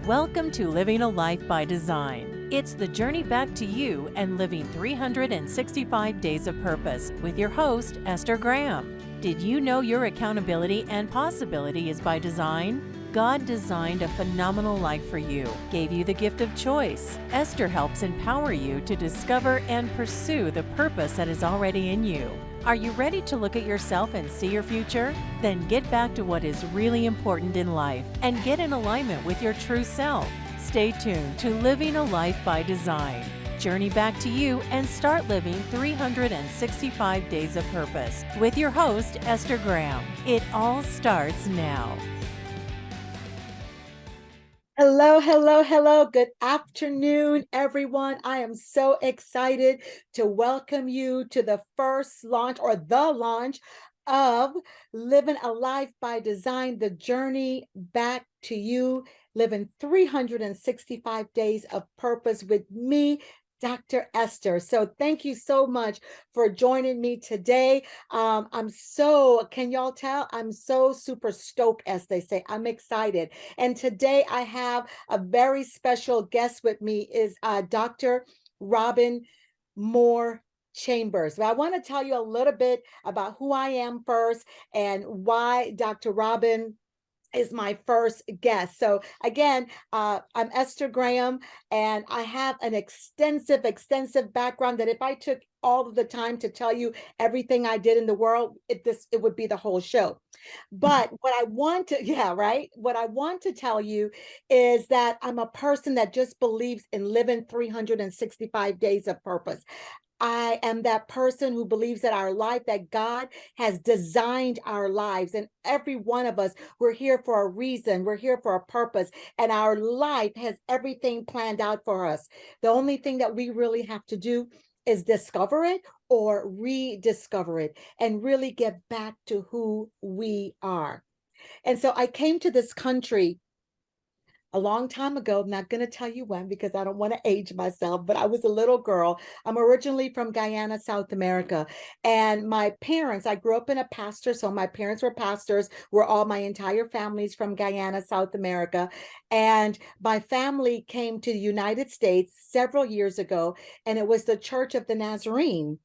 Welcome to Living a Life by Design. It's the journey back to you and living 365 days of purpose with your host, Esther Graham. Did you know your accountability and possibility is by design? God designed a phenomenal life for you, gave you the gift of choice. Esther helps empower you to discover and pursue the purpose that is already in you. Are you ready to look at yourself and see your future? Then get back to what is really important in life and get in alignment with your true self. Stay tuned to Living a Life by Design. Journey back to you and start living 365 days of purpose with your host, Esther Graham. It all starts now. Hello, hello, hello. Good afternoon, everyone. I am so excited to welcome you to the first launch or the launch of Living a Life by Design, the journey back to you, living 365 days of purpose with me, Dr. Esther. So thank you so much for joining me today. Can y'all tell? I'm so super stoked, as they say. I'm excited. And today I have a very special guest with me is Dr. Robin Moore Chambers. But I want to tell you a little bit about who I am first and why Dr. Robin is my first guest. So again, I'm Esther Graham, and I have an extensive background that if I took all of the time to tell you everything I did in the world, it would be the whole show. But what I want to, yeah, right. What I want to tell you is that I'm a person that just believes in living 365 days of purpose. I am that person who believes that our life, that God has designed our lives, and every one of us, we're here for a reason, we're here for a purpose, and our life has everything planned out for us. The only thing that we really have to do is discover it or rediscover it and really get back to who we are. And so I came to this country a long time ago. I'm not going to tell you when because I don't want to age myself, but I was a little girl. I'm originally from Guyana, South America. And my parents, I grew up in a pastor, so my parents were pastors. My entire family's from Guyana, South America. And my family came to the United States several years ago, and it was the Church of the Nazarene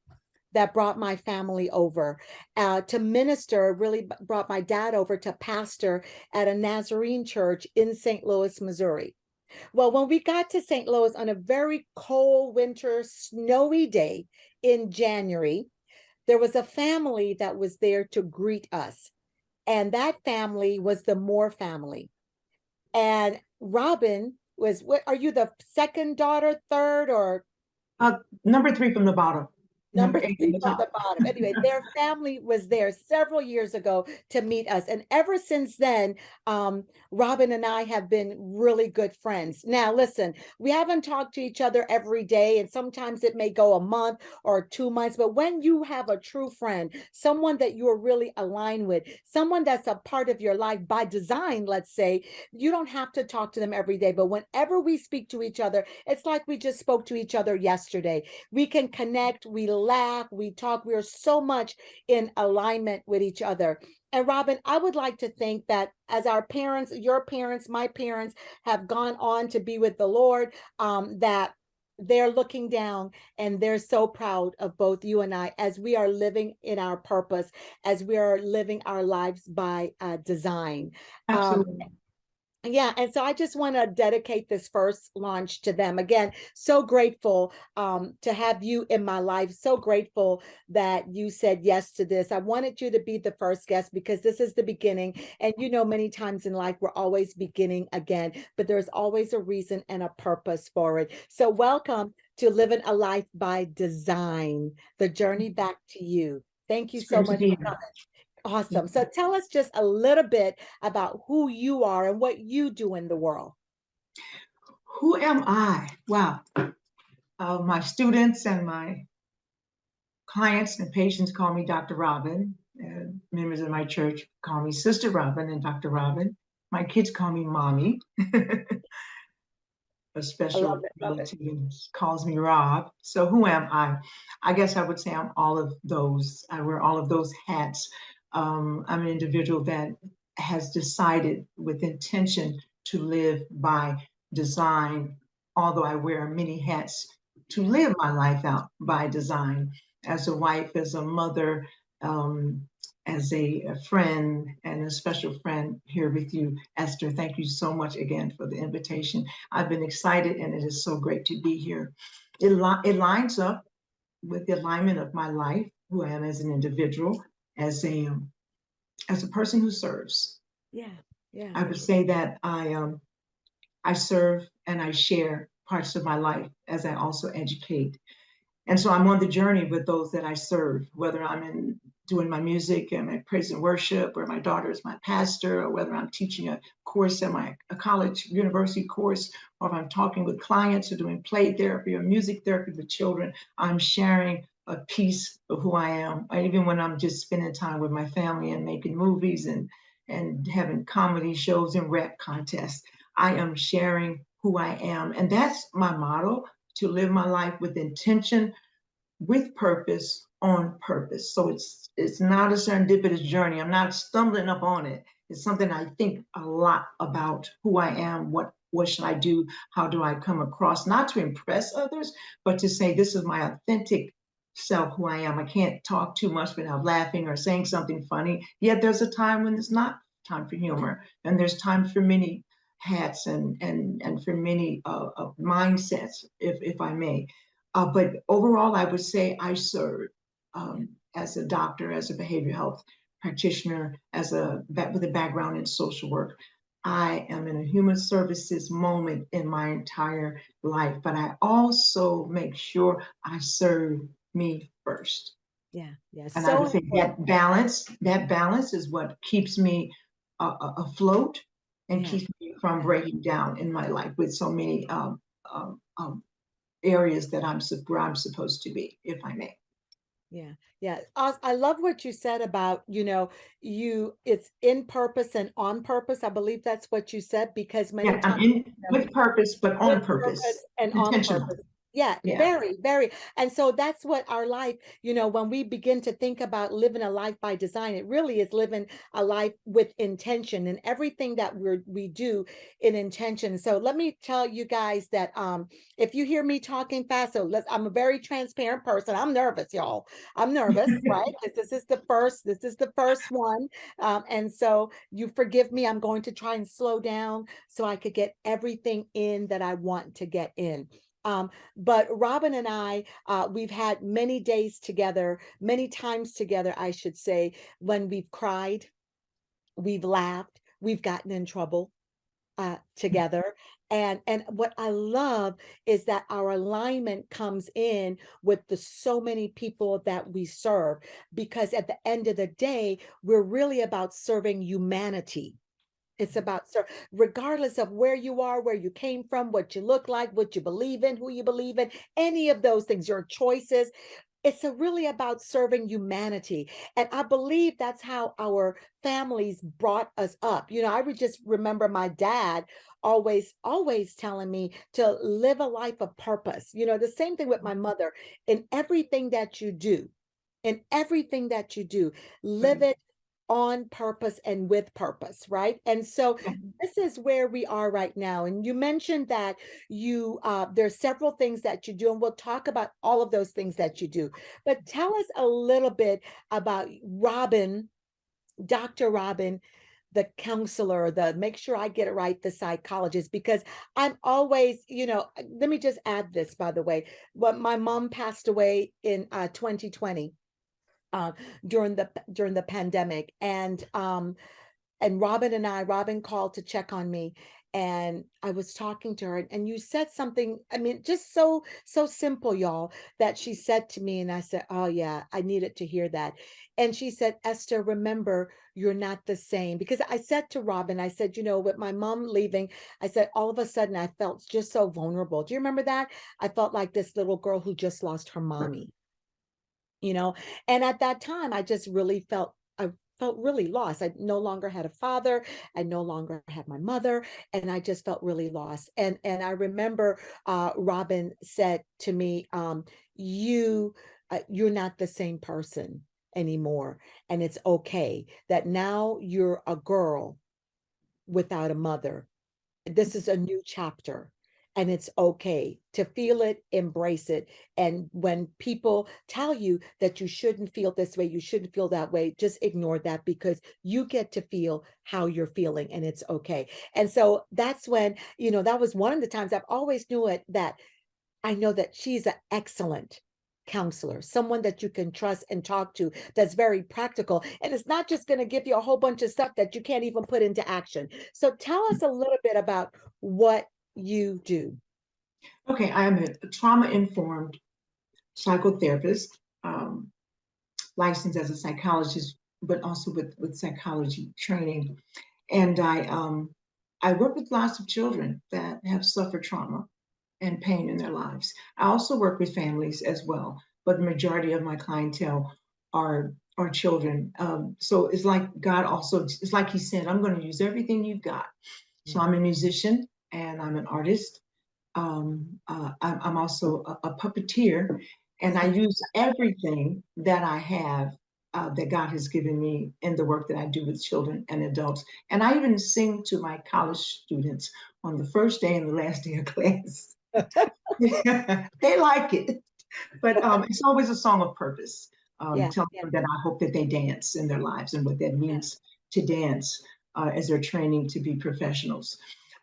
that brought my family over to minister, really brought my dad over to pastor at a Nazarene church in St. Louis, Missouri. Well, when we got to St. Louis on a very cold winter, snowy day in January, there was a family that was there to greet us. And that family was the Moore family. And Robin are you the second daughter, third, or? Number 3 from the bottom. Number Number 8 three from the from the top. bottom. Anyway, their family was there several years ago to meet us. And ever since then, Robin and I have been really good friends. Now, listen, we haven't talked to each other every day, and sometimes it may go a month or 2 months. But when you have a true friend, someone that you are really aligned with, someone that's a part of your life by design, let's say, you don't have to talk to them every day. But whenever we speak to each other, it's like we just spoke to each other yesterday. We can connect, we laugh, we talk, we are so much in alignment with each other. And Robin, I would like to think that as our parents, your parents, my parents have gone on to be with the Lord, that they're looking down and they're so proud of both you and I as we are living in our purpose, as we are living our lives by design. Absolutely. Yeah, and so I just want to dedicate this first launch to them. Again, so grateful to have you in my life. So grateful that you said yes to this. I wanted you to be the first guest because this is the beginning. And many times in life, we're always beginning again, but there's always a reason and a purpose for it. So welcome to Living a Life by Design, the journey back to you. Thank you It's so great to much be for here. coming. Awesome. So tell us just a little bit about who you are and what you do in the world. Who am I? Wow. My students and my clients and patients call me Dr. Robin. Members of my church call me Sister Robin and Dr. Robin. My kids call me Mommy. A I love special it. Love it. relative calls me Rob. So who am I? I guess I would say I'm all of those. I wear all of those hats. I'm an individual that has decided with intention to live by design, although I wear many hats to live my life out by design, as a wife, as a mother, as a friend, and a special friend here with you, Esther. Thank you so much again for the invitation. I've been excited, and it is so great to be here. It lines up with the alignment of my life, who I am as an individual, as a person who serves. Yeah, yeah, I would say that I serve and I share parts of my life as I also educate. And so I'm on the journey with those that I serve, whether I'm doing my music and my praise and worship, or my daughter is my pastor, or whether I'm teaching a course at a college, university course, or if I'm talking with clients or doing play therapy or music therapy with children. I'm sharing a piece of who I am. Even when I'm just spending time with my family and making movies and having comedy shows and rap contests, I am sharing who I am. And that's my motto: to live my life with intention, with purpose, on purpose. So it's not a serendipitous journey. I'm not stumbling up on it. It's something I think a lot about: who I am, what should I do, how do I come across, not to impress others, but to say this is my authentic self, who I am. I can't talk too much without laughing or saying something funny. Yet there's a time when it's not time for humor, and there's time for many hats and for many mindsets, if I may. But overall, I would say I serve as a doctor, as a behavioral health practitioner, with a background in social work. I am in a human services moment in my entire life, but I also make sure I serve me first. yeah, yeah. And I So would say important. that balance is what keeps me afloat and Yeah, keeps me from yeah. breaking down in my life with so many um, areas that where I'm supposed to be, if I may. Yeah, yeah. I love what you said about, it's in purpose and on purpose. I believe that's what you said, because many Yeah, I'm times, in with purpose, but with on purpose, purpose and on intentional. purpose. Yeah, Yeah, very, very. And so that's what our life, when we begin to think about living a life by design, it really is living a life with intention, and everything that we do in intention. So let me tell you guys that if you hear me talking fast, I'm a very transparent person. I'm nervous, y'all. I'm nervous, right? Because this is the first one. And so you forgive me. I'm going to try and slow down so I could get everything in that I want to get in. But Robin and I, we've had many days together, many times together, I should say, when we've cried, we've laughed, we've gotten in trouble together. And what I love is that our alignment comes in with the so many people that we serve, because at the end of the day, we're really about serving humanity. It's about, regardless of where you are, where you came from, what you look like, what you believe in, who you believe in, any of those things, your choices. It's really about serving humanity. And I believe that's how our families brought us up. I would just remember my dad always telling me to live a life of purpose. The same thing with my mother. In everything that you do, live right. it on purpose and with purpose, right? And so Yeah. this is where we are right now. And you mentioned that there's several things that you do, and we'll talk about all of those things that you do. But tell us a little bit about Robin, Dr. Robin, the counselor, make sure I get it right, the psychologist, because I'm always, let me just add this, by the way. But my mom passed away in 2020, uh, during the pandemic, and Robin called to check on me, and I was talking to her, and you said something, I mean, just so simple, y'all, that she said to me, and I said, oh yeah, I needed to hear that. And she said, Esther, remember, you're not the same. Because I said to Robin, I said, with my mom leaving, I said, all of a sudden I felt just so vulnerable. Do you remember that? I felt like this little girl who just lost her mommy. And at that time I felt really lost. I no longer had a father. I no longer had my mother, and I just felt really lost. And I remember Robin said to me, you're not the same person anymore, and it's okay that now you're a girl without a mother, This is a new chapter. And it's okay to feel it, embrace it. And when people tell you that you shouldn't feel this way, you shouldn't feel that way, just ignore that, because you get to feel how you're feeling and it's okay. And so that's when, that was one of the times I've always knew it, that I know that she's an excellent counselor, someone that you can trust and talk to, that's very practical. And it's not just going to give you a whole bunch of stuff that you can't even put into action. So tell us a little bit about what you do. Okay, I am a trauma-informed psychotherapist, licensed as a psychologist, but also with psychology training. And I work with lots of children that have suffered trauma and pain in their lives. I also work with families as well, but the majority of my clientele are children. So it's like God also, it's like He said, I'm going to use everything you've got. So Yeah. I'm a musician and I'm an artist. I'm also a puppeteer, and I use everything that I have that God has given me in the work that I do with children and adults. And I even sing to my college students on the first day and the last day of class. They like it, but it's always a song of purpose, Yeah. telling Yeah. them that I hope that they dance in their lives and what that Yeah. means to dance as they're training to be professionals,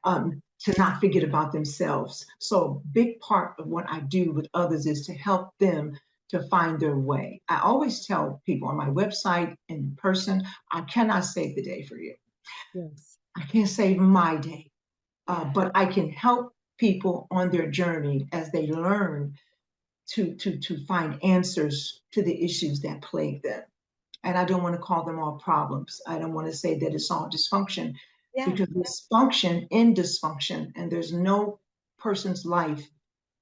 to not forget about themselves. So, big part of what I do with others is to help them to find their way. I always tell people on my website, in person, I cannot save the day for you. Yes. I can't save my day, Yeah. but I can help people on their journey as they learn to find answers to the issues that plague them. And I don't want to call them all problems. I don't want to say that it's all dysfunction, Yeah. because there's function in dysfunction, and there's no person's life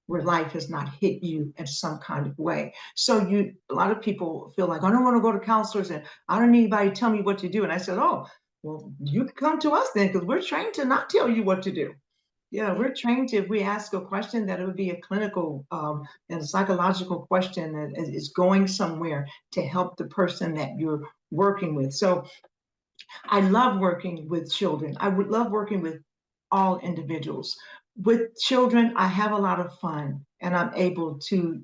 where life has not hit you in some kind of way. So a lot of people feel like, I don't want to go to counselors and I don't need anybody to tell me what to do. And I said, oh, well, you can come to us then, because we're trained to not tell you what to do. Yeah, Yeah. we're trained to, if we ask a question, that it would be a clinical and a psychological question that is going somewhere to help the person that you're working with. So I love working with children. I would love working with all individuals. With children, I have a lot of fun, and I'm able to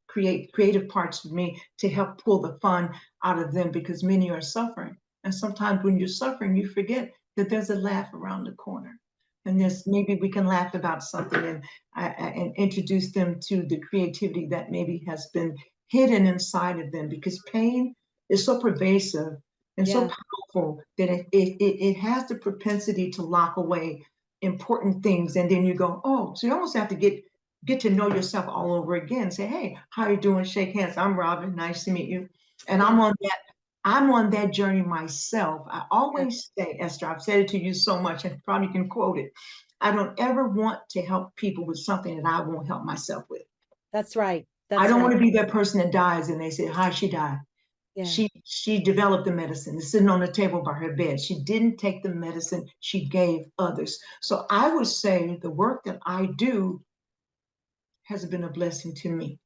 create creative parts of me to help pull the fun out of them, because many are suffering. And sometimes when you're suffering, you forget that there's a laugh around the corner. And there's maybe we can laugh about something, and introduce them to the creativity that maybe has been hidden inside of them, because pain is so pervasive and so Yeah. powerful that it has the propensity to lock away important things. And then you go, oh, so you almost have to get to know yourself all over again. Say, hey, how you doing? Shake hands. I'm Robin. Nice to meet you. And Yeah. I'm on that journey myself. I Yeah. always say, Esther, I've said it to you so much, and probably can quote it. I don't ever want to help people with something that I won't help myself with. That's right. I That's don't right. want to be that person that dies and they say, how she died. Yeah. She developed the medicine. It's sitting on the table by her bed. She didn't take the medicine, she gave others. So I would say the work that I do has been a blessing to me.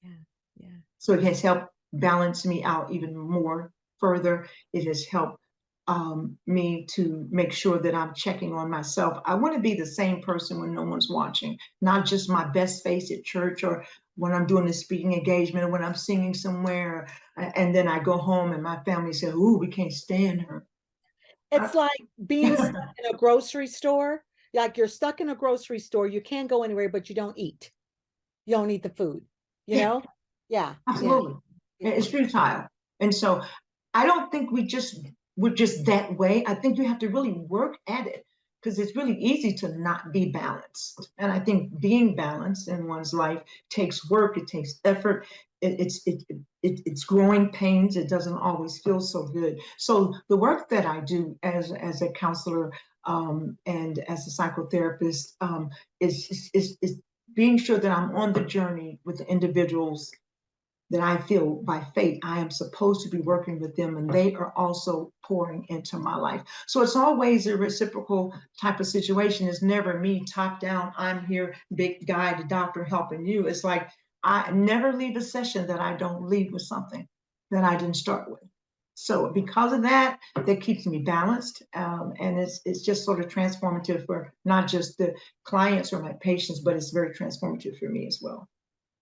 Yeah. Yeah. So it has helped balance me out even more further. It has helped me to make sure that I'm checking on myself. I want to be the same person when no one's watching, not just my best face at church, or when I'm doing a speaking engagement, or when I'm singing somewhere, and then I go home and my family say, "Ooh, we can't stand her." I, It's like being stuck in a grocery store. Like you're stuck in a grocery store, you can't go anywhere, but you don't eat. You don't eat the food, you yeah, know? Yeah. Yeah. absolutely. Yeah. It's futile. And so I don't think we're just that way. I think you have to really work at it, because it's really easy to not be balanced. And I think being balanced in one's life takes work, it takes effort. It's growing pains. It doesn't always feel so good. So the work that I do as a counselor, and as a psychotherapist, is being sure that I'm on the journey with the individuals that I feel by fate I am supposed to be working with them, and they are also pouring into my life. So it's always a reciprocal type of situation. It's never me top down, I'm here, big guy, the doctor helping you. It's like I never leave a session that I don't leave with something that I didn't start with. So because of that, that keeps me balanced, and it's just sort of transformative for not just the clients or my patients, but it's very transformative for me as well.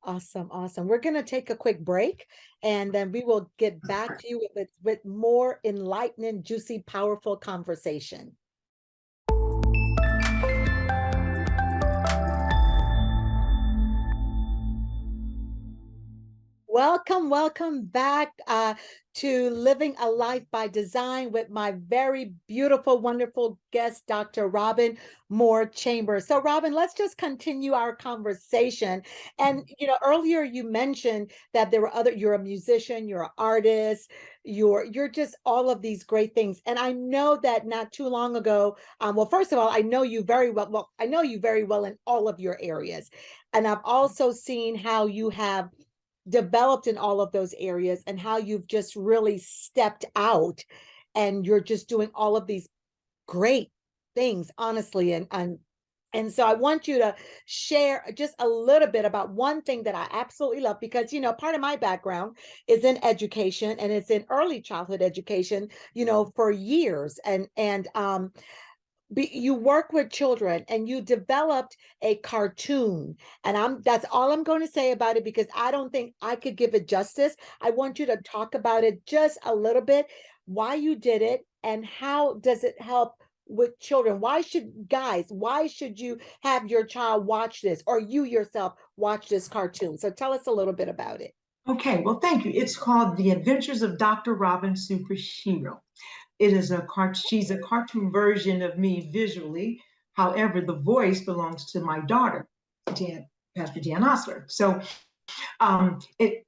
Awesome, awesome. We're going to take a quick break and then we will get back to you with more enlightening, juicy, powerful conversation. Welcome back to Living a Life by Design with my very beautiful, wonderful guest, Dr. Robin Moore Chambers. So, Robin, let's just continue our conversation. And earlier you mentioned that there were you're a musician, you're an artist, you're just all of these great things. And I know that not too long ago, well, first of all, I know you very well. Well, I know you very well in all of your areas, and I've also seen how you have developed in all of those areas and how you've just really stepped out and you're just doing all of these great things, honestly. And so I want you to share just a little bit about one thing that I absolutely love, because part of my background is in education, and it's in early childhood education, for years. And you work with children and you developed a cartoon, and that's all I'm going to say about it, because I don't think I could give it justice. I want you to talk about it just a little bit, why you did it and how does it help with children. Why should you have your child watch this, or you yourself watch this cartoon? So tell us a little bit about it. Okay, well, thank you. It's called The Adventures of Dr. Robin Superhero. It is she's a cartoon version of me visually. However, the voice belongs to my daughter, Pastor Jan Osler. So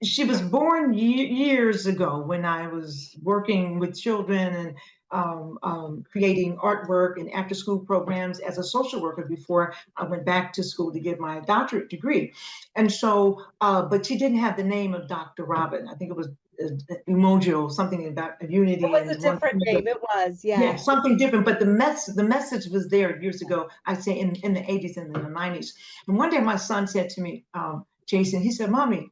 she was born years ago when I was working with children and creating artwork and after school programs as a social worker before I went back to school to get my doctorate degree. And so, but she didn't have the name of Dr. Robin. I think it was Emojo, something about It unity was a and one. different name. It was, Yeah, yeah. something different, but the message was there years ago. I'd say in the 80s and in the 90s. And one day my son said to me, Jason, he said, "Mommy,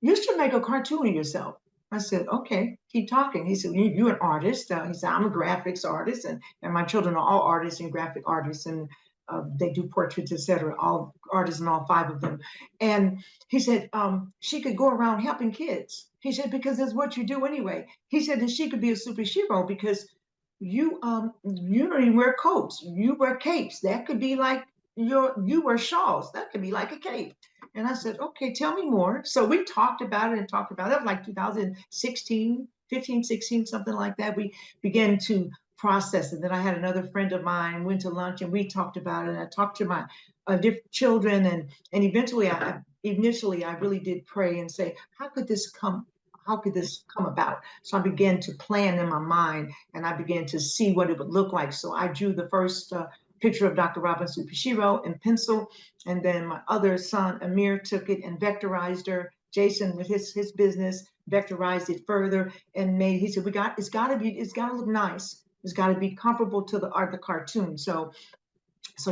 you should make a cartoon of yourself." I said, "Okay, keep talking." He said, "You're an artist." He said, "I'm a graphics artist, and my children are all artists and graphic artists, and they do portraits, etc. All artists and all five of them." And he said, "She could go around helping kids." He said, "Because that's what you do anyway." He said, "And she could be a superhero because you don't even wear coats. You wear capes. That could be like you wear shawls. That could be like a cape." And I said, "Okay, tell me more." So we talked about it and talked about it. That was like 2016, 15, 16, something like that. We began to process it. Then I had another friend of mine, went to lunch, and we talked about it. And I talked to my different children, and eventually, initially, I really did pray and say, how could this come? How could this come about? So I began to plan in my mind, and I began to see what it would look like. So I drew the first picture of Dr. Robin Superhero in pencil, and then my other son, Amir, took it and vectorized her. Jason, with his business, vectorized it further and he said, it's gotta look nice. It's gotta be comparable to the art, the cartoon. So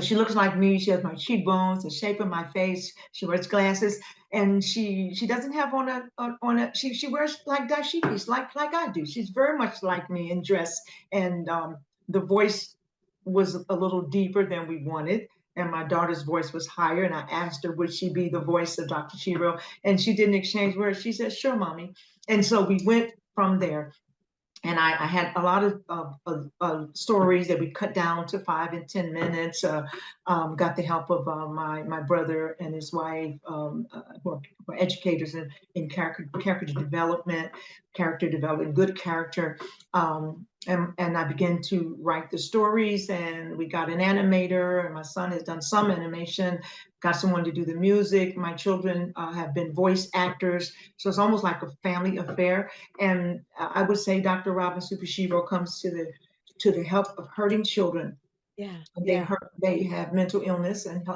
she looks like me. She has my cheekbones, the shape of my face. She wears glasses, and she doesn't have on a she wears like dashikis like I do. She's very much like me in dress, and the voice was a little deeper than we wanted. And my daughter's voice was higher, and I asked her would she be the voice of Dr. Shiro, and she didn't exchange words. She said, "Sure, mommy." And so we went from there, and I had a lot of stories that we cut down to 5 and 10 minutes. Got the help of my brother and his wife, who are educators in character development, good character. And I began to write the stories, and we got an animator, and my son has done some animation, got someone to do the music. My children have been voice actors, so it's almost like a family affair. And I would say Dr. Robin Superhero comes to the help of hurting children. Yeah, They yeah. they have mental illness, and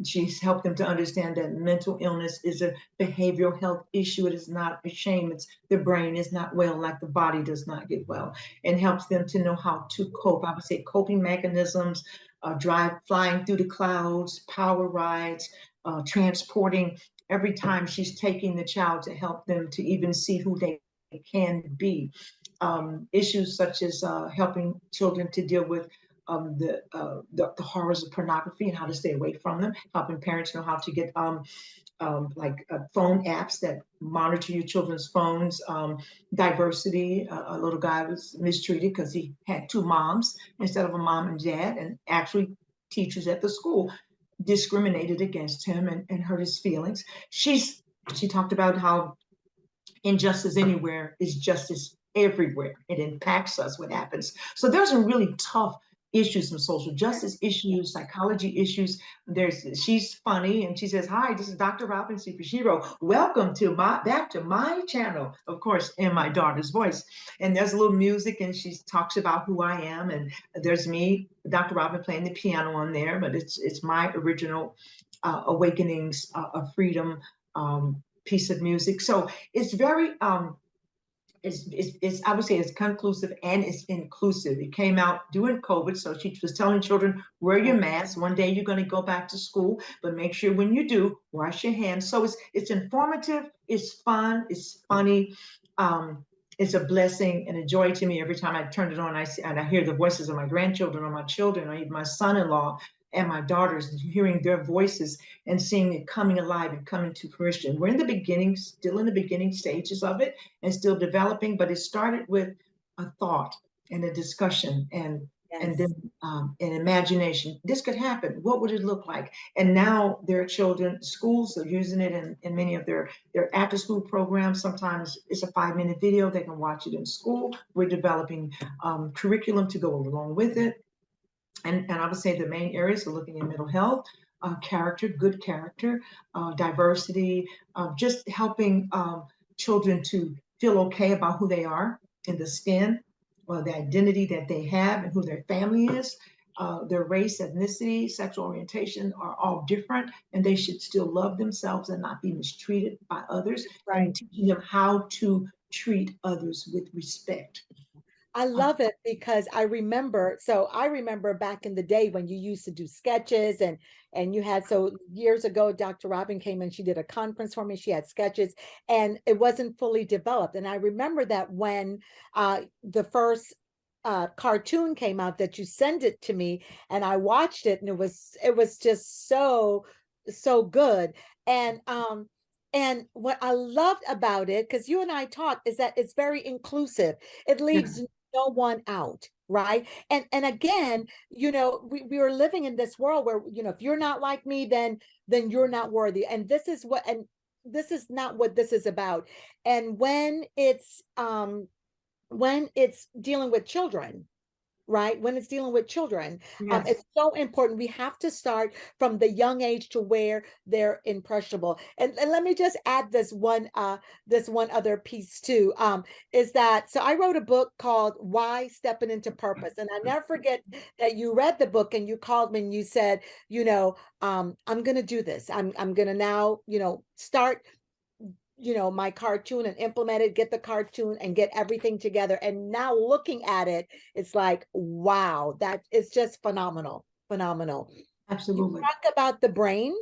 she's helped them to understand that mental illness is a behavioral health issue. It is not a shame. It's the brain is not well, like the body does not get well, and helps them to know how to cope. I would say coping mechanisms, flying through the clouds, power rides, transporting. Every time she's taking the child to help them to even see who they can be. issues such as helping children to deal with the horrors of pornography and how to stay away from them, helping parents know how to get phone apps that monitor your children's phones, diversity. A little guy was mistreated because he had two moms instead of a mom and dad, and actually teachers at the school discriminated against him and hurt his feelings. She talked about how injustice anywhere is justice everywhere. It impacts us what happens. So there's some really tough issues, some social justice issues, psychology issues. She's funny and she says, "Hi, this is Dr. Robin Superhero. Welcome to back to my channel," of course, in my daughter's voice. And there's a little music and she talks about who I am. And there's me, Dr. Robin, playing the piano on there, but it's my original Awakenings of Freedom piece of music. So it's very it's I would say it's conclusive and it's inclusive. It came out during COVID, so she was telling children, wear your mask. One day you're going to go back to school, but make sure when you do, wash your hands. So it's informative, it's fun, it's funny. It's a blessing and a joy to me every time I turn it on. I see and I hear the voices of my grandchildren or my children or even my son-in-law and my daughters, hearing their voices and seeing it coming alive and coming to fruition. We're in the beginning, still in the beginning stages of it and still developing, but it started with a thought and a discussion and then an imagination. This could happen. What would it look like? And now their children, schools are using it in many of their after school programs. Sometimes it's a 5-minute video. They can watch it in school. We're developing curriculum to go along with it. And I would say the main areas are looking at mental health, character, good character, diversity, just helping children to feel okay about who they are in the skin, or the identity that they have and who their family is. Their race, ethnicity, sexual orientation are all different, and they should still love themselves and not be mistreated by others. Right. And teaching them how to treat others with respect. I love it because I remember back in the day when you used to do sketches and you had, so years ago, Dr. Robin came and she did a conference for me. She had sketches and it wasn't fully developed. And I remember that when the first cartoon came out that you sent it to me and I watched it and it was just so good. And what I loved about it, because you and I talked, is that it's very inclusive. It leaves no one out, right? And again, we are living in this world where, if you're not like me, then you're not worthy. And this is not what this is about. And when it's dealing with children, right? When it's dealing with children, Yes. it's so important. We have to start from the young age to where they're impressionable. And let me just add this one other piece too, is that, so I wrote a book called Why Stepping into Purpose. And I never forget that you read the book and you called me and you said, I'm going to do this. I'm going to now, start my cartoon and implement it, get the cartoon and get everything together. And now looking at it, it's like, wow, that is just phenomenal. Absolutely. You talk about the brain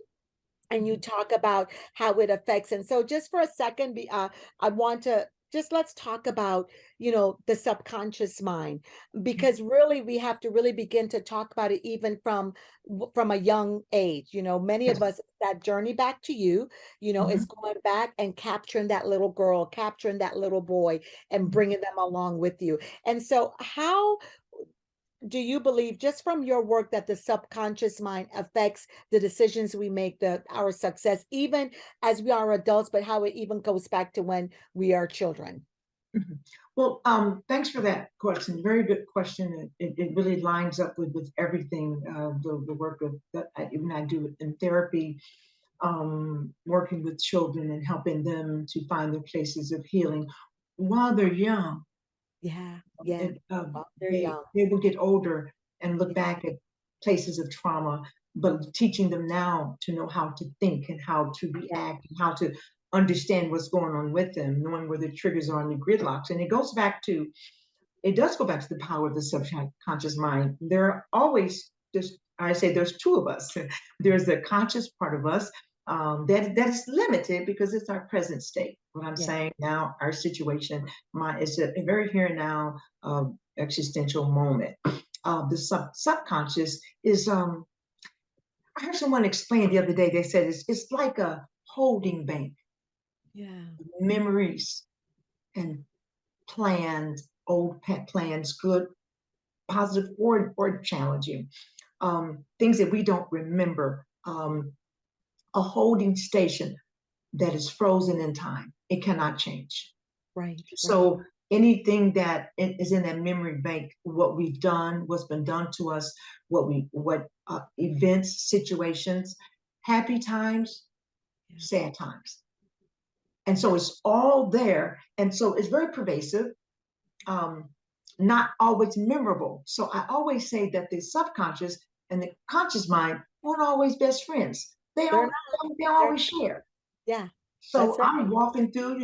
and you talk about how it affects. And so just for a second, I want to let's talk about, the subconscious mind, because really we have to really begin to talk about it even from a young age. Many of us, that journey back to you, is going back and capturing that little girl, capturing that little boy and bringing them along with you. And so how do you believe, just from your work, that the subconscious mind affects the decisions we make, our success, even as we are adults, but how it even goes back to when we are children? Well, thanks for that question. Very good question. It really lines up with everything, the work that I do in therapy, working with children and helping them to find their places of healing while they're young. Yeah. While they're They young. will get older and look back at places of trauma, but teaching them now to know how to think and how to react and how to understand what's going on with them, knowing where the triggers are and the gridlocks. And it does go back to the power of the subconscious mind. There are always I say there's two of us. There's the conscious part of us that is limited because it's our present state. what I'm Yeah. saying now, our situation, it's a very here and now existential moment. The subconscious is, I heard someone explain the other day, they said it's like a holding bank, Yeah. memories and plans, old pet plans, good, positive, or challenging, things that we don't remember, a holding station that is frozen in time. It cannot change. Right. So anything that is in that memory bank, what we've done, what's been done to us, what events, situations, happy times, Yeah. sad times. And so it's all there. And so it's very pervasive, not always memorable. So I always say that the subconscious and the conscious mind aren't always best friends. They They're don't, not. they don't always share. Yeah. So That's right. I'm walking through,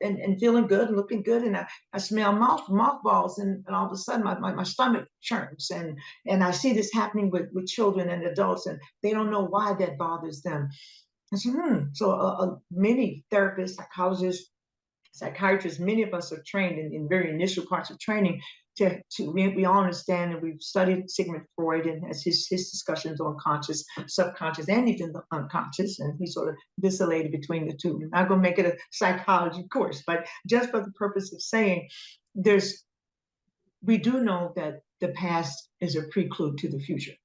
and feeling good and looking good, and I smell mothballs, and all of a sudden my stomach churns, and I see this happening with children and adults, and they don't know why that bothers them. I said, So many therapists, psychologists, psychiatrists, many of us are trained in very initial parts of training we all understand, and we've studied Sigmund Freud and has his discussions on conscious, subconscious, and even the unconscious, and he sort of vacillated between the two. I'm not going to make it a psychology course, but just for the purpose of saying, we do know that the past is a prelude to the future.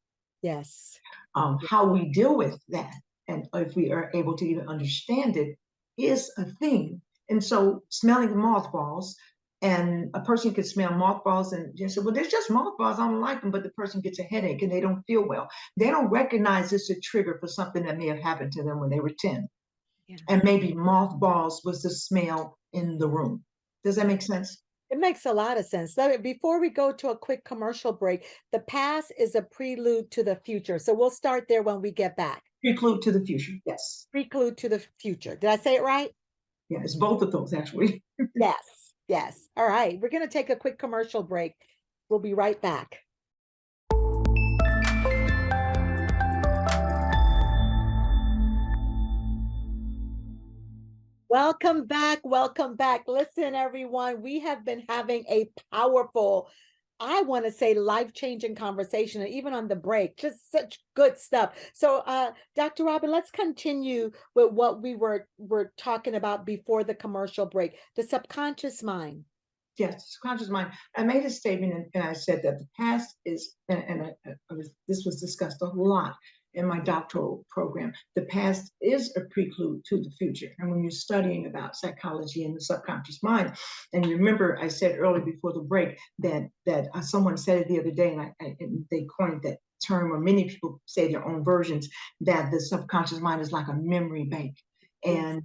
Yes. How we deal with that, and if we are able to even understand it, is a thing. And so smelling mothballs, and a person could smell mothballs and just say, well, there's just mothballs, I don't like them, but the person gets a headache and they don't feel well. They don't recognize this a trigger for something that may have happened to them when they were 10. Yeah. And maybe mothballs was the smell in the room. Does that make sense? It makes a lot of sense. So before we go to a quick commercial break, the past is a prelude to the future. So we'll start there when we get back. Prelude to the future, yes. Prelude to the future. Did I say it right? Yeah, it's both of those, actually. Yes. Yes. All right. We're going to take a quick commercial break. We'll be right back. Welcome back. Welcome back. Listen, everyone, we have been having a powerful, I want to say, life-changing conversation, and even on the break, just such good stuff. So, Dr. Robin, let's continue with what we were talking about before the commercial break, the subconscious mind. Yes, subconscious mind. I made a statement, and I said that the past is, this was discussed a lot in my doctoral program. The past is a prelude to the future. And when you're studying about psychology and the subconscious mind, and remember, I said earlier before the break that someone said it the other day, and they coined that term, or many people say their own versions, that the subconscious mind is like a memory bank, and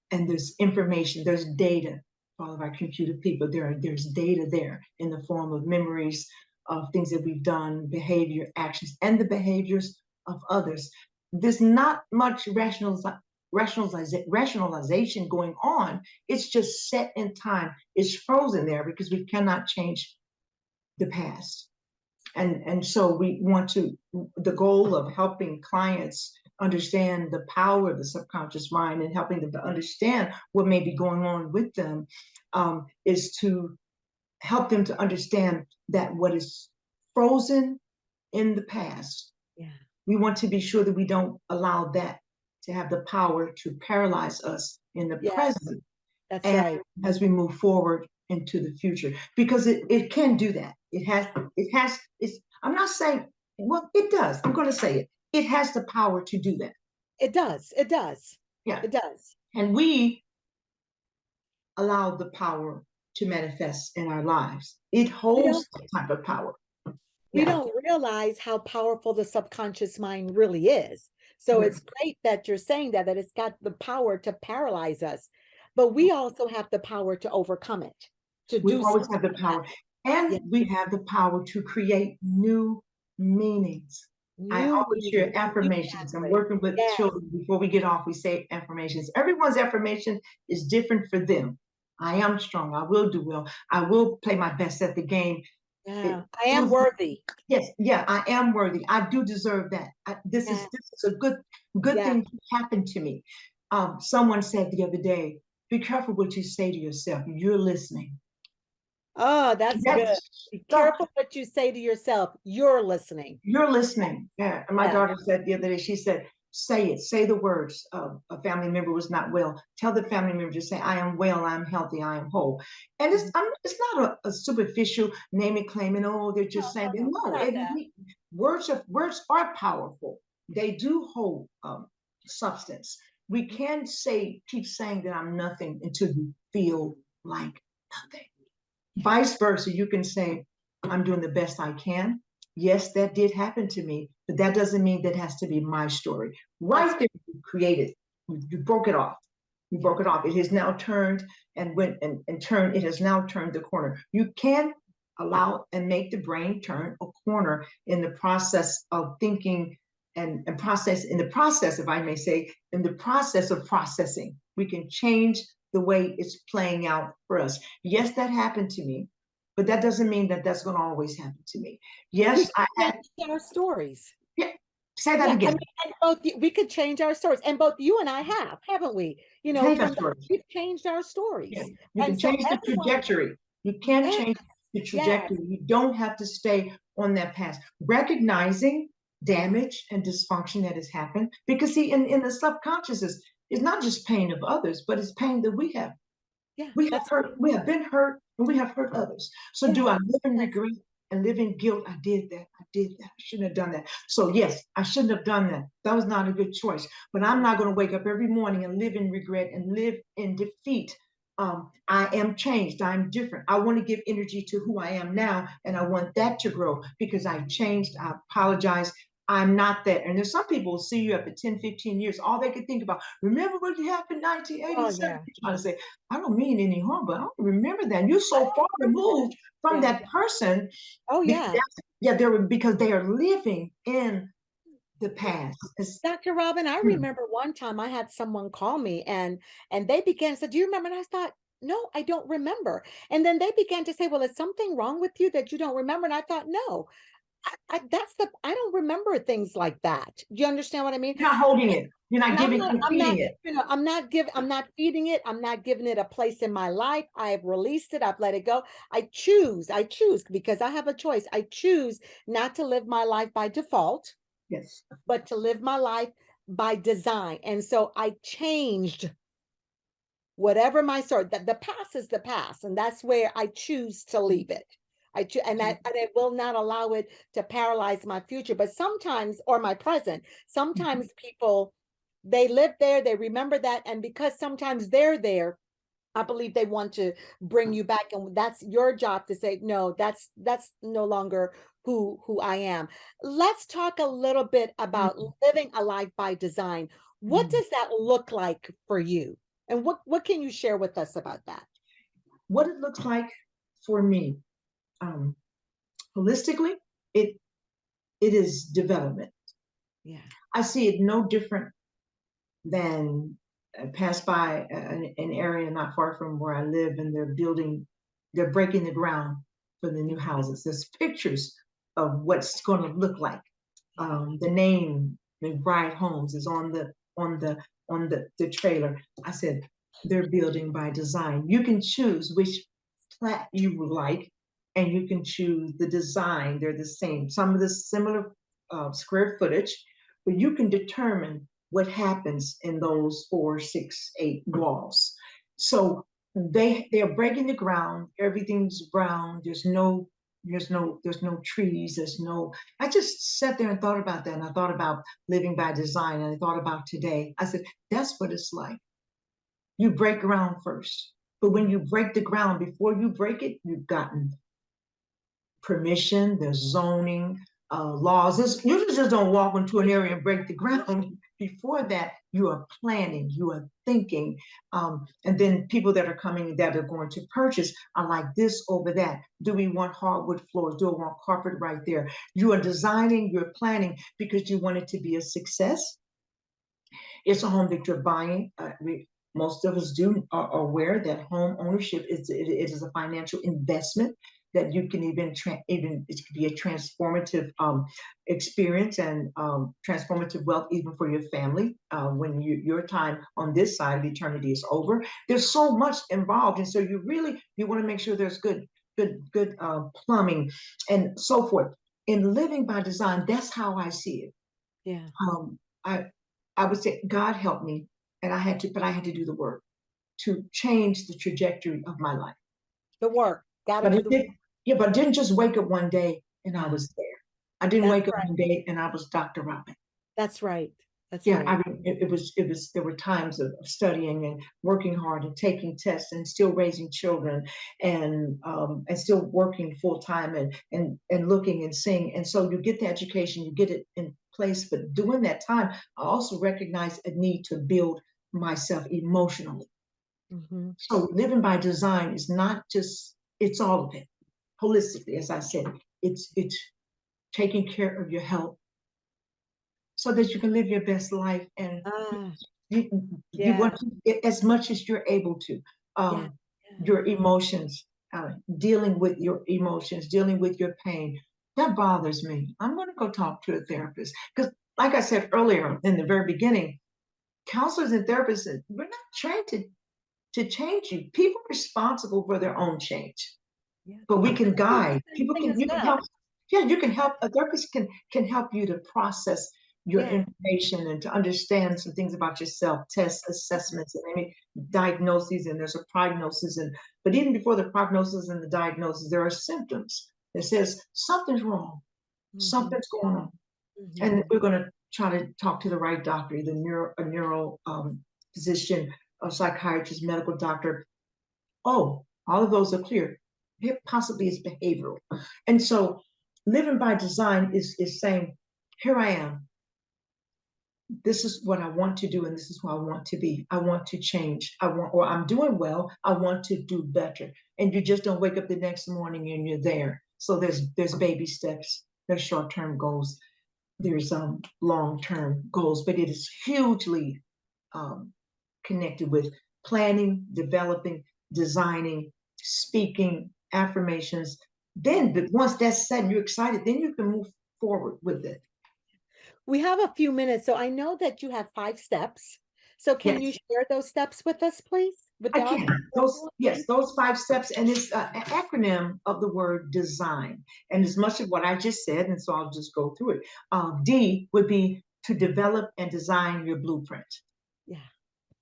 there's information, there's data. All of our computer people, there's data there in the form of memories of things that we've done, behavior, actions, and the behaviors of others. There's not much rationalization going on. It's just set in time. It's frozen there because we cannot change the past. And so we want to, the goal of helping clients understand the power of the subconscious mind and helping them to understand what may be going on with them, is to help them to understand that what is frozen in the past, we want to be sure that we don't allow that to have the power to paralyze us in the present. That's and right. As we move forward into the future, because it can do that. I'm not saying, well, it does. I'm going to say it. It has the power to do that. It does. It does. Yeah. It does. And we allow the power to manifest in our lives. It holds that type of power. We don't realize how powerful the subconscious mind really is. So it's great that you're saying that it's got the power to paralyze us, but we also have the power to overcome it. We always have the power, and we have the power to create new meanings. I always share affirmations. I'm working with children. Before we get off, we say affirmations. Everyone's affirmation is different for them. I am strong. I will do well. I will play my best at the game. I am worthy. Yes, yeah, I am worthy. I do deserve that. This is a good thing to happen to me. Someone said the other day, Be careful what you say to yourself. You're listening. Oh, that's good. That's Be stuff. careful what you say to yourself. You're listening. You're listening. Yeah. And my Yes. daughter said the other day, she said, say it, say the words. A family member was not well. Tell the family member to say, I am well, I'm healthy, I am whole. And it's not a superficial name and claiming, oh, they're just saying, No, it's no, not that. words are powerful. They do hold substance. We can't keep saying that I'm nothing until you feel like nothing. Vice versa, you can say, I'm doing the best I can. Yes, that did happen to me, but that doesn't mean that has to be my story. Right there, you created, you broke it off. You broke it off. It has now turned and went and turned, it has now turned the corner. You can allow and make the brain turn a corner in the process of thinking and process, in the process, if I may say, in the process of processing. We can change the way it's playing out for us. Yes, that happened to me, but that doesn't mean that that's going to always happen to me. Yes, I had. Change our stories. Yeah, say that again. I mean, and we could change our stories, and both you and I have, haven't we? You know, Change our stories. we've changed our stories. Yeah. You And can so change the trajectory. You can Yes, change the yes. trajectory. You don't have to stay on that path. Recognizing damage and dysfunction that has happened, because see, in the subconscious is not just pain of others, but it's pain that we have. Yeah, We have that's hurt, we have been hurt, and we have hurt others. So do Yeah, I live in yes. regret and live in guilt? I did that. I did that. I shouldn't have done that. So yes, I shouldn't have done that. That was not a good choice. But I'm not going to wake up every morning and live in regret and live in defeat. I am changed. I'm different. I want to give energy to who I am now, and I want that to grow because I've changed. I apologize. I'm not that. And there's some people who see you after 10, 15 years, all they can think about, remember what happened in 1987? yeah. You're trying to say, I don't mean any harm, but I don't remember that. And you're so far removed from Yeah. that person. Oh, because yeah. because they are living in the past. Dr. Robin, I remember one time I had someone call me and they began to say, do you remember? And I thought, no, I don't remember. And then they began to say, well, is something wrong with you that you don't remember? And I thought, no, I don't remember things like that. Do you understand what I mean? You're not holding it. You're not And giving, feeding it. you know, I'm not feeding it. I'm not giving it a place in my life. I've released it. I've let it go. I choose because I have a choice. I choose not to live my life by default, Yes. but to live my life by design. And so I changed whatever my story, the past is the past. And that's where I choose to leave it. And I will not allow it to paralyze my future, but sometimes, or my present, sometimes people, they live there, they remember that. And because sometimes they're there, I believe they want to bring you back. And that's your job to say, no, that's no longer who I am. Let's talk a little bit about living a life by design. What does that look like for you? And what can you share with us about that? What it looks like for me, holistically, it is development. Yeah. I see it no different than pass by an area not far from where I live, and they're breaking the ground for the new houses. There's pictures of what's going to look like. The name McBride Homes is on the trailer. I said they're building by design. You can choose which plat you would like, and you can choose the design. They're the same. Some of the similar square footage, but you can determine what happens in those 4, 6, 8 walls. So they are breaking the ground. Everything's brown. There's no trees. I just sat there and thought about that. And I thought about living by design. And I thought about today. I said, that's what it's like. You break ground first. But when you break the ground, before you break it, you've gotten permission, there's zoning, laws. You just don't walk into an area and break the ground. Before that, you are planning, you are thinking. And then people that are coming that are going to purchase are like this over that. Do we want hardwood floors? Do I want carpet right there? You are designing, you're planning because you want it to be a success. It's a home that you're buying. Most of us are aware that home ownership is a financial investment that you can even it could be a transformative experience and transformative wealth even for your family when your time on this side of eternity is over. There's so much involved, and so you want to make sure there's good plumbing and so forth. In living by design, that's how I see it. Yeah. I would say God helped me, and I had to do the work to change the trajectory of my life. The work. Got to But do it the did, work. yeah, but I didn't just wake up one day and I Yeah. was there. I didn't That's wake up right. one day and I was Dr. Robin. That's right. That's Yeah, right. I mean, there were times of studying and working hard and taking tests and still raising children and still working full time and looking and seeing. And so you get the education, you get it in place. But during that time, I also recognize a need to build myself emotionally. Mm-hmm. So living by design is not just, it's all of it. Holistically, as I said, it's taking care of your health so that you can live your best life and Ah, you, you yeah. want to, as much as you're able to. Yeah. Um, Yeah. your emotions, dealing with your emotions, dealing with your pain, that bothers me. I'm going to go talk to a therapist because, like I said earlier in the very beginning, counselors and therapists, we're not trained to change you. People are responsible for their own change, Yeah. but we can I do the guide. same thing as You can help. well. Yeah, you can help. A therapist can help you to process your Yeah. information and to understand some things about yourself, tests, assessments, and maybe diagnoses. And there's a prognosis, and but even before the prognosis and the diagnosis, there are symptoms that says something's wrong, Mm-hmm. something's going on, and Mm-hmm. we're going to try to talk to the right doctor, either a neuro physician, a psychiatrist, medical doctor. Oh, all of those are clear. It possibly is behavioral. And so living by design is saying, here I am. This is what I want to do, and this is who I want to be. I want to change. Or I'm doing well. I want to do better. And you just don't wake up the next morning and you're there. So there's baby steps, there's short-term goals, there's long-term goals, but it is hugely um, connected with planning, developing, designing, speaking, affirmations. Then, but once that's set and you're excited, then you can move forward with it. We have a few minutes, so I know that you have 5 steps. So can you Yes, share those steps with us, please? With I the can. audience? Yes, those 5 steps, and it's an acronym of the word design. And as much of what I just said, and so I'll just go through it. D would be to develop and design your blueprint. Yeah.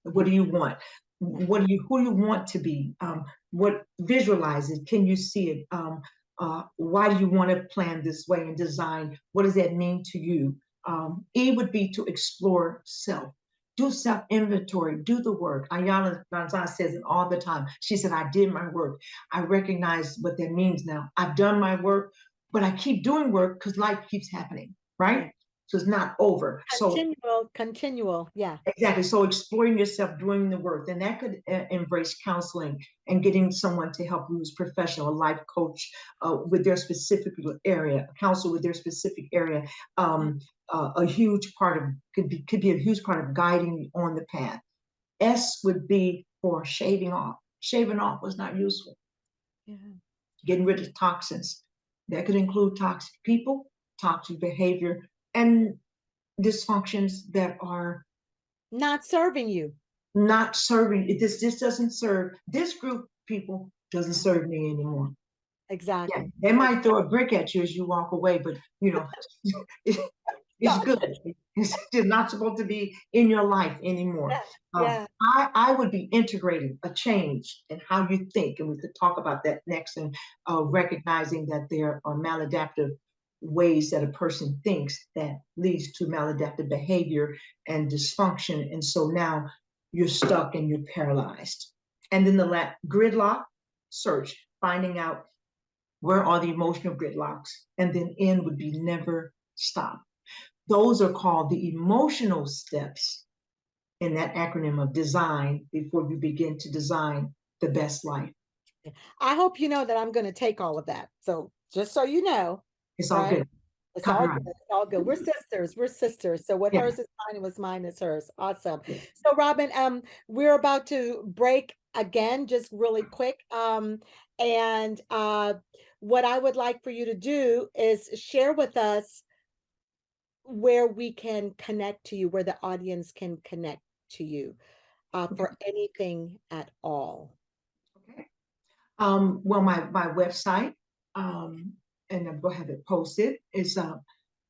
What Yeah. do you want? Yeah. Who do you want to be? What visualize it? Can you see it? Why do you want to plan this way and design? What does that mean to you? E would be to explore self. Do self inventory, do the work. Ayana Gonzalez says it all the time. She said, I did my work. I recognize what that means now. I've done my work, but I keep doing work because life keeps happening, right? Yeah. So it's not over. So Continual. Yeah. exactly. So exploring yourself, doing the work, and that could embrace counseling and getting someone to help you who's professional, a life coach with their specific area, a counselor with their specific area. A huge part of could be a huge part of guiding you on the path. S would be for shaving off. Shaving off was not useful. Yeah. Getting rid of toxins. That could include toxic people, toxic behavior, and dysfunctions that are Not serving you. not serving. This doesn't serve this group. People doesn't Yeah. serve me anymore. Yeah, Exactly. they might throw a brick at you as you walk away, but it's Gotcha. good. It's just not supposed to be in your life anymore. Yeah. Yeah. I would be integrating a change in how you think, and we could talk about that next, and recognizing that there are maladaptive ways that a person thinks that leads to maladaptive behavior and dysfunction. And so now you're stuck and you're paralyzed. And then the gridlock search, finding out where are the emotional gridlocks, and then N would be never stop. Those are called the emotional steps in that acronym of design before you begin to design the best life. I hope you know that I'm going to take all of that. So just so you know, It's all right? good. It's all Copyright. good. It's all good. We're sisters. We're sisters. So what Yeah. hers is mine, and what's mine is hers. Awesome. Yeah. So Robin, we're about to break again, just really quick. And what I would like for you to do is share with us where we can connect to you, where the audience can connect to you for anything at all. Okay. Well, my website, and I'll go ahead and post it, is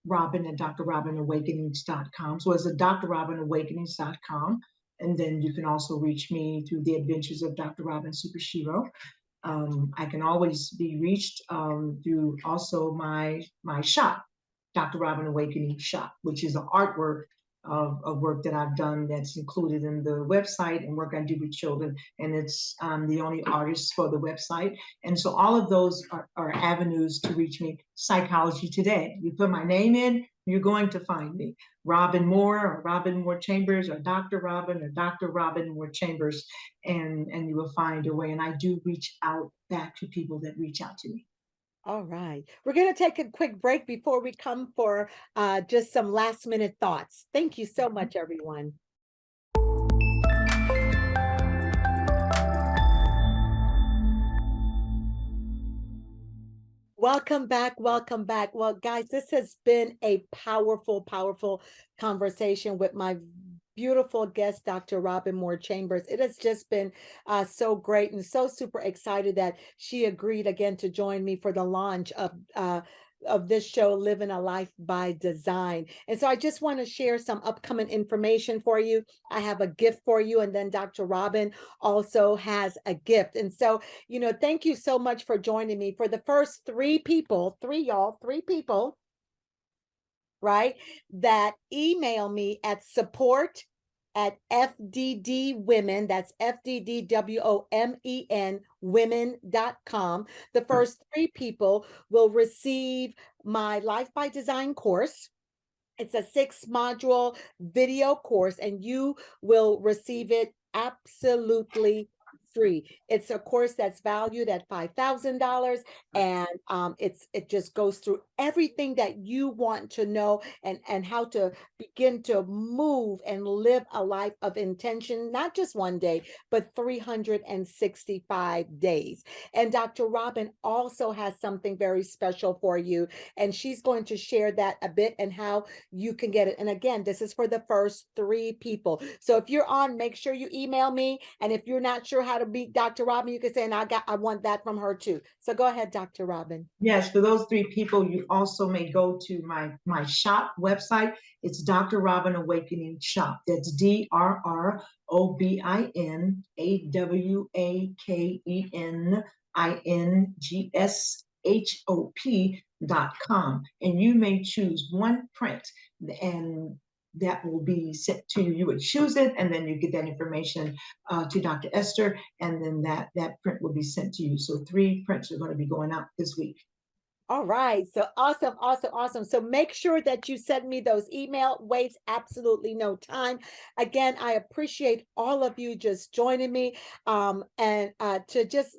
Robin at drrobinawakenings.com. So it's a drrobinawakenings.com. And then you can also reach me through the Adventures of Dr. Robin Superhero. I can always be reached through also my shop, Dr. Robin Awakening Shop, which is an artwork of work that I've done that's included in the website and work I do with children. And it's the only artist for the website. And so all of those are avenues to reach me. Psychology Today. You put my name in, you're going to find me. Robin Moore or Robin Moore Chambers or Dr. Robin or Dr. Robin Moore Chambers, and you will find a way. And I do reach out back to people that reach out to me. All right. We're going to take a quick break before we come for just some last minute thoughts. Thank you so much, everyone. Welcome back. Welcome back. Well, guys, this has been a powerful, powerful conversation with my beautiful guest, Dr. Robin Moore Chambers. It has just been so great and so super excited that she agreed again to join me for the launch of this show, Living a Life by Design. And so I just want to share some upcoming information for you. I have a gift for you, and then Dr. Robin also has a gift. And so, thank you so much for joining me. For the first three people, three people, right, that email me at support@FDDwomen, that's FDDWOMEN women.com. The first three people will receive my Life by Design course. It's a 6-module video course, and you will receive it absolutely free. It's a course that's valued at $5,000, and it just goes through everything that you want to know and how to begin to move and live a life of intention, not just one day, but 365 days. And Dr. Robin also has something very special for you, and she's going to share that a bit and how you can get it. And again, this is for the first three people. So if you're on, make sure you email me. And if you're not sure how to beat Dr. Robin, you can say, and I want that from her too. So go ahead, Dr. Robin. Yes, for those three people, you also may go to my shop website. It's Dr. Robin Awakening Shop. That's DrRobinawakeningShop.com. And you may choose one print, and that will be sent to you. You would choose it, and then you get that information to Dr. Esther, and then that print will be sent to you. So 3 prints are going to be going out this week. All right. So awesome, awesome, awesome. So make sure that you send me those email. Waste absolutely no time. Again, I appreciate all of you just joining me and to just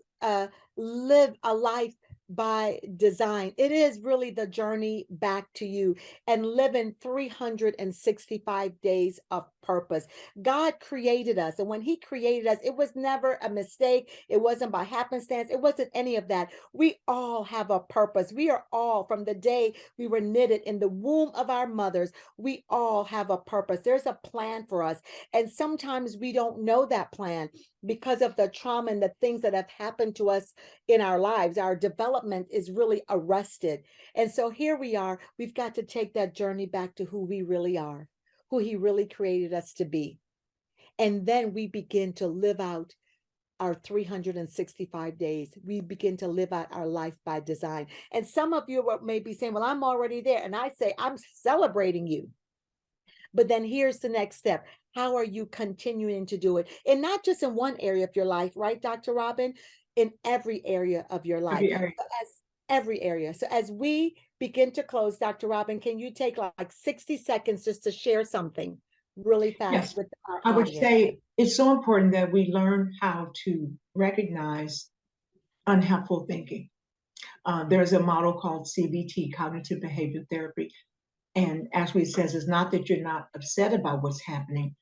live a life by design. It is really the journey back to you and living 365 days of purpose. God created us, and when he created us, it was never a mistake. It wasn't by happenstance. It wasn't any of that. We all have a purpose. We are all, from the day we were knitted in the womb of our mothers, we all have a purpose. There's a plan for us. And sometimes we don't know that plan because of the trauma and the things that have happened to us in our lives. Our development is really arrested. And so here we are. We've got to take that journey back to who we really are, who he really created us to be. And then we begin to live out our 365 days. We begin to live out our life by design. And some of you may be saying, well, I'm already there. And I say, I'm celebrating you. But then here's the next step. How are you continuing to do it? And not just in one area of your life, right, Dr. Robin? In every area of your life. Every area. So as we begin to close, Dr. Robin, can you take like 60 seconds just to share something really fast? Yes, with our I would audience? say it's so important that we learn how to recognize unhelpful thinking. There's a model called CBT, cognitive behavior therapy. And actually it says it's not that you're not upset about what's happening,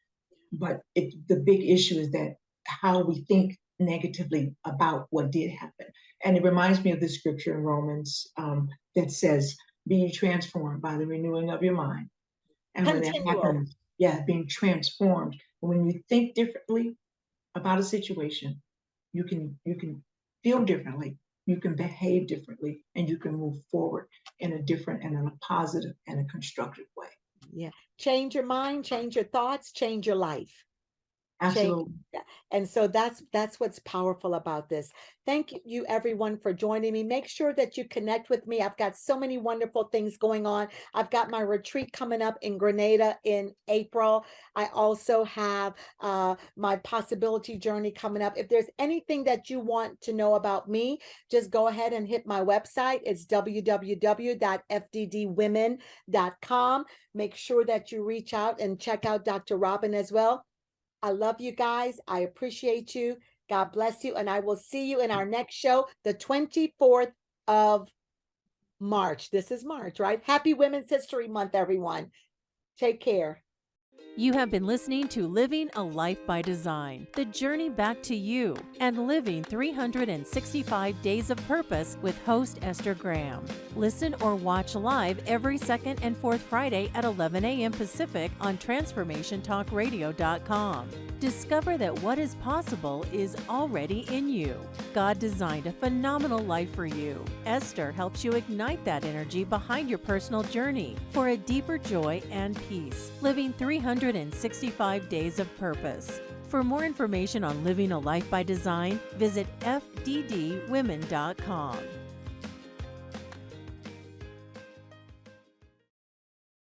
but the big issue is that how we think negatively about what did happen. And it reminds me of the scripture in Romans that says, be ye transformed by the renewing of your mind. And when that Continual. happens, yeah, being transformed. When you think differently about a situation, you can feel differently, you can behave differently, and you can move forward in a different and in a positive and a constructive way. Yeah. Change your mind, change your thoughts, change your life. Absolutely. And so that's what's powerful about this. Thank you everyone for joining me. Make sure that you connect with me. I've got so many wonderful things going on. I've got my retreat coming up in Grenada in April. I also have my possibility journey coming up. If there's anything that you want to know about me, just go ahead and hit my website. It's www.fddwomen.com. Make sure that you reach out and check out Dr. Robin as well. I love you guys. I appreciate you. God bless you. And I will see you in our next show, the 24th of March. This is March, right? Happy Women's History Month, everyone. Take care. You have been listening to Living a Life by Design, the journey back to you, and living 365 days of purpose with host Esther Graham. Listen or watch live every second and fourth Friday at 11 a.m. Pacific on TransformationTalkRadio.com. Discover that what is possible is already in you. God designed a phenomenal life for you. Esther helps you ignite that energy behind your personal journey for a deeper joy and peace, living 365 days of purpose. For more information on living a life by design, visit fddwomen.com.